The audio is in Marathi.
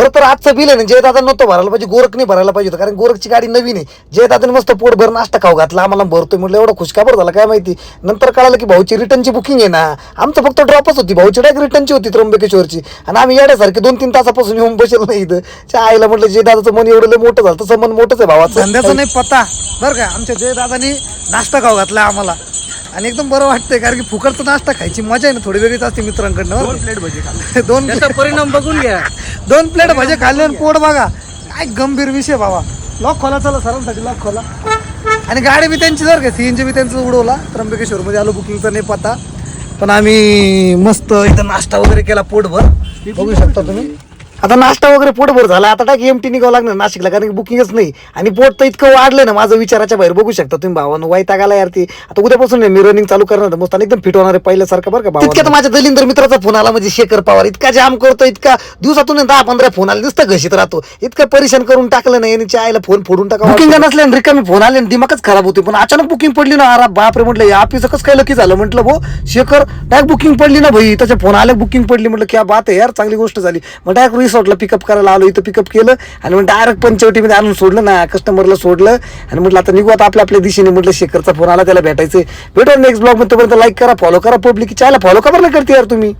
खरं तर आजचं बिल आहे ना जयदादा नव्हतं भरायला पाहिजे, गोरखने भरायला पाहिजे होतं, कारण गोरखची गाडी नवीन आहे. जयदादाने मस्त पोटभर नाश्ता खाऊ घातला आम्हाला, भरतोय म्हटलं एवढं खुशखबर झाला काय माहिती. नंतर कळालं की भाऊची रिटर्नची बुकिंग आहे ना, आमचं फक्त ड्रॉपच होती, भाऊची डायरेक्ट रिटर्नची होती त्र्यंबकेश्वरची. आणि आम्ही येण्यासारखे 2-3 तासापासून येऊन बसेल नाही इथं. त्या आईला म्हटलं जयदादाचं मन एवढं लय मोठं झालं, तसं मन मोठंच आहे भावाचं. धंद्याचं नाही पत्ता बरं का, आमच्या जयदादानी नाश्ता खाऊ घातला आम्हाला आणि एकदम बरं वाटतंय, कारण की फुकटचा नाश्ता खायची मजा आहे ना थोडी वेगळीच असते मित्रांकडनं. 2 प्लेट भजी खाल्ले. 2 त्याचा परिणाम बघून घ्या. 2 प्लेट भजे खाल्ले आणि पोट बघा, काय गंभीर विषय बाबा. लॉक खोला, चला सरांसाठी लॉक खोला. आणि गाडी बी त्यांची जर का सीएनजी बी त्यांचं उडवला. त्र्यंबकेश्वरमध्ये आलो, बुकिंगचा नाही पत्ता, पण आम्ही मस्त इथं नाश्ता वगैरे केला पोटभर, बघू शकता तुम्ही. आता नाश्ता वगैरे पोटभर झाला, आता टाक एमटी निघावं लागणार नाशिकला, कारण की बुकिंगच नाही. आणि पोट तर इतकं वाढलं ना माझं विचाराच्या बाहेर, बघू शकता तुम्ही भावानं. वैताग आला यार ती. आता उद्यापासून मी रनिंग चालू करणार, मस्त एकदम फिट होणार आहे पहिल्यासारखं बरं का भावा. इतक्यात माझ्या दलिंदर मित्राचा फोन आला, म्हणजे शेखर पवार इतका जाम करतो, इतका दिवसातून 10-15 फोन आले, नुसतं घशीत राहतो, इतकं परेशान करून टाकलं नाही यांनी. आईला फोन फोडून टाका. बुकिंग नसल्या रिकामी फोन आले आणि दिमागच खराब होते. पण अचानक बुकिंग पडली ना, अरे बापरे म्हटलं या ऑफिस कसं काय लकी झालं. म्हटलं भो शेखर डायरेक्ट बुकिंग पडली ना भाई, त्याच्या फोन आले बुकिंग पडली. म्हटलं क्या बात आहे यार, चांगली गोष्ट झाली. मग डायरेक्ट रिसॉर्टला पिकअप करायला आलो, इथं पिकअप केलं आणि मग डायरेक्ट पंचवटीमध्ये आणून सोडलं ना, कस्टमरला सोडलं आणि म्हटलं आता निघू आता आपल्या दिशेने. म्हटलं शेखरचा फोन आला, त्याला भेटायचं. भेटू नेक्स्ट ब्लॉग मध्ये. तोपर्यंत लाईक करा, फॉलो करा, पब्लिक चॅनल फॉलो का बरं करते यार तुम्ही.